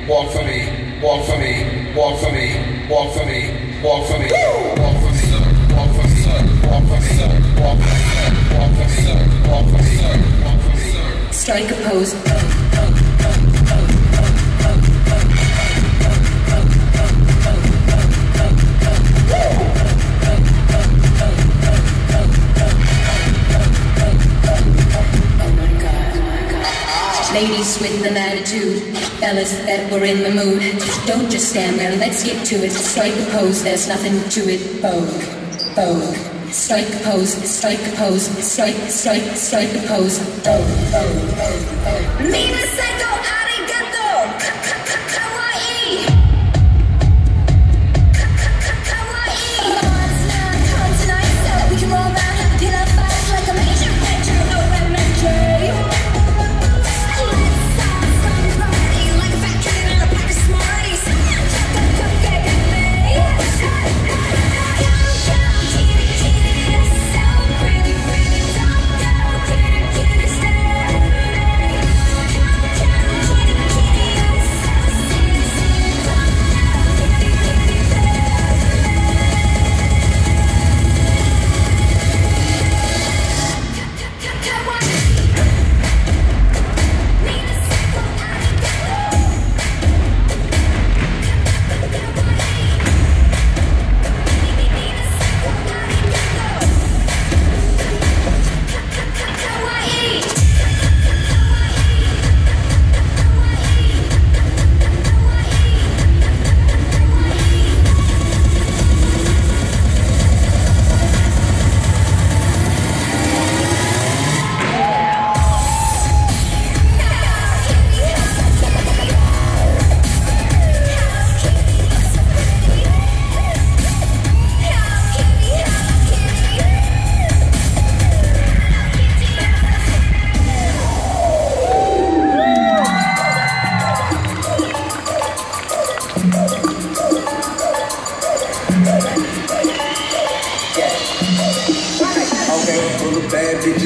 walk for me, walk for me, walk for me, walk for me, walk for me, walk for me, walk for me, walk for me, walk for me, walk for me, walk for me. Strike a pose. Ladies with an attitude, fellas that were in the mood. Don't just stand there, let's get to it. Strike a pose, there's nothing to it. Vogue, vogue. Strike a pose, strike a pose, strike a pose. Vogue, vogue, vogue, vogue. Minaseto arigato, kawaii. Kawaii. Come tonight, so we can roll out, get our bodies like a major adventure. OMG.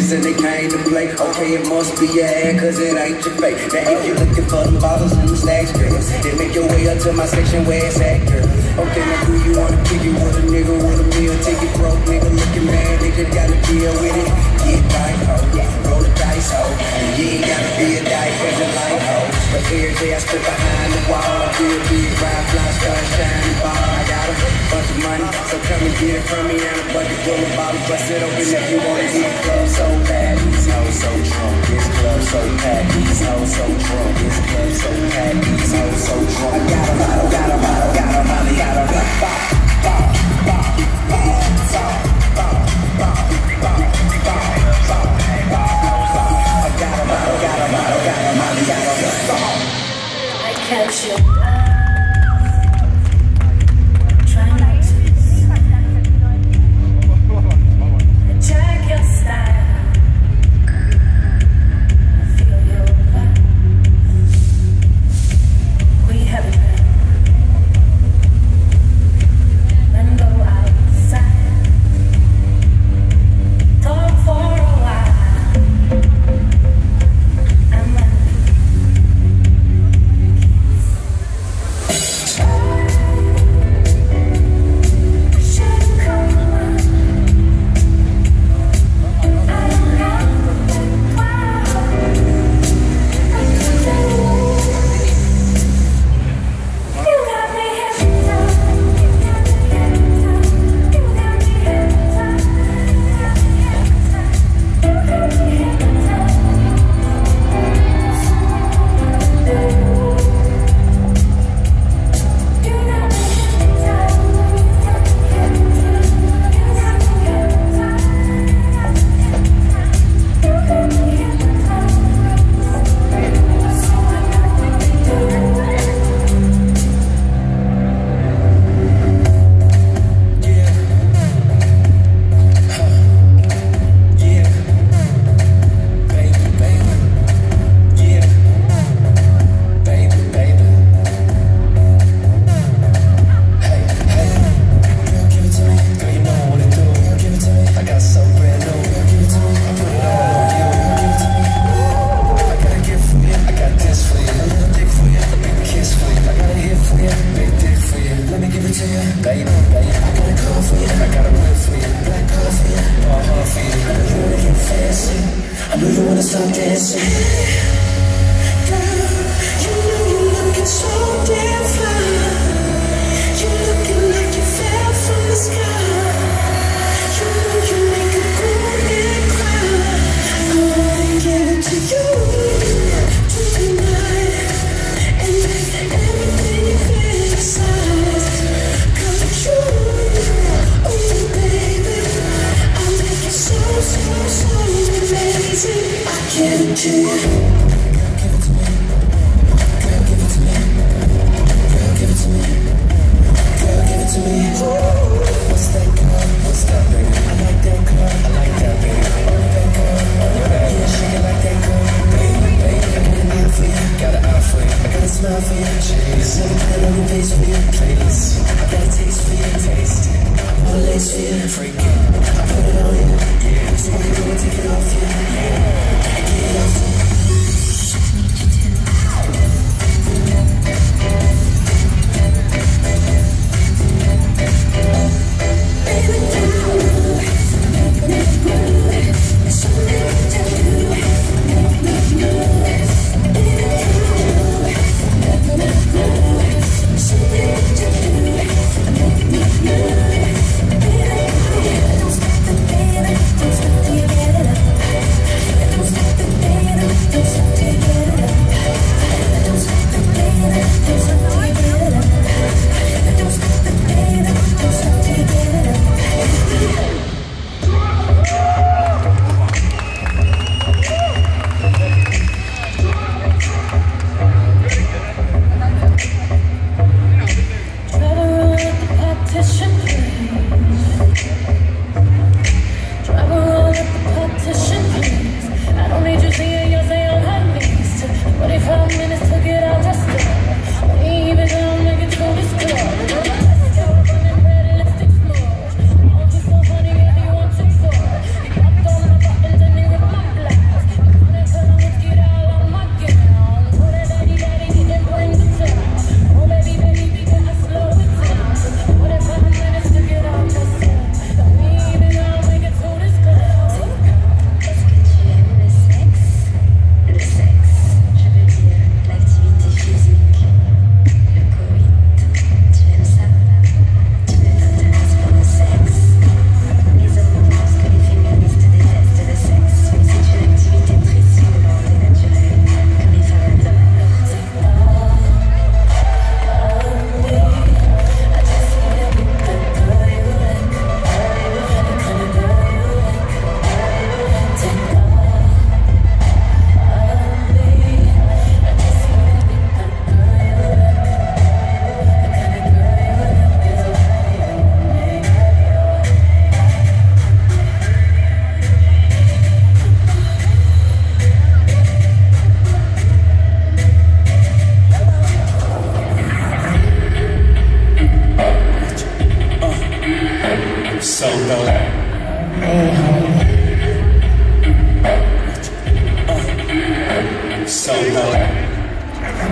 And they came to play. Okay, it must be your ad, cause it ain't your fake. Now if you're looking for them bottles and them stacks, girl, then make your way up to my section where it's at, girl. Okay, now who you wanna kick it with? A nigga with a meal ticket, broke nigga looking mad, they just gotta deal with it. Get right, ho, roll the dice, ho. And you ain't gotta be a die for the light, ho. But every day I stood behind the wall, I feel big, ride, fly, star, shining ball. I got a bunch of money, so come and get it from me. And a bucket full of bottles, bust it open if you wanna hit the club so bad. These hoes so drunk, this club so packed. These hoes so drunk, this club so packed. These hoes so drunk. I got a bottle, got a bottle, got a bottle, got a bottle. I catch you. chase. Never put on your face for your place. I got a taste for your taste. All the lace for you, freak it. I put it on you, yeah. So when you go and take it off you, yeah. I get it off you.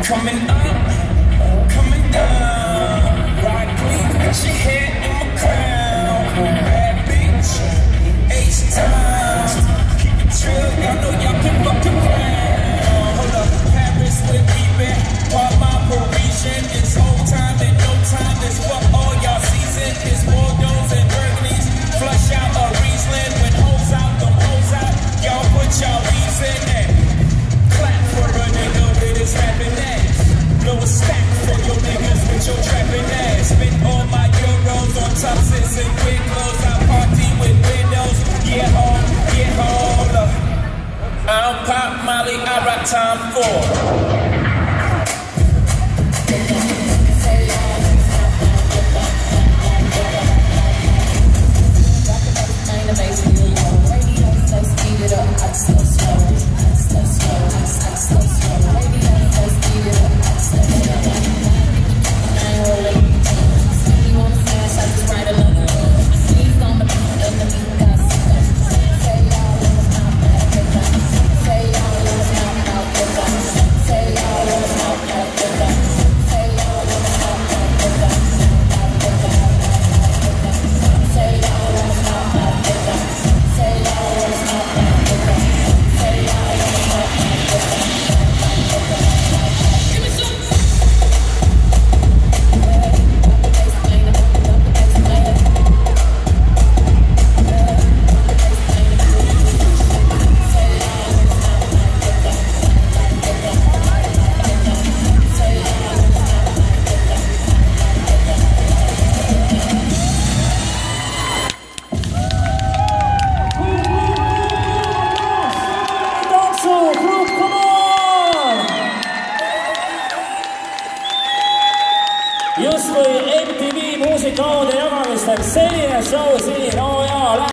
Coming up, coming down, ride clean, put your head in my crown. Bad bitch, H-Town, keep it chill, y'all know y'all can fuck around. Hold up, Paris with me, man, part my Parisian. It's whole time and no time, this fuck all y'all season. It's Bordeaux and Burgundies, flush out a Riesling. When hoes out, them hoes out, y'all put y'all weeds in there. Clap for a nigga with his rapping ass. Blow a stack for your niggas with your trapping ass. Spend all my euros on tuxes and quick clothes. I party with windows. Yeah, hold up. I don't pop Molly, I rock time for. justkui MTV muusikaalade jagamistel selline show siin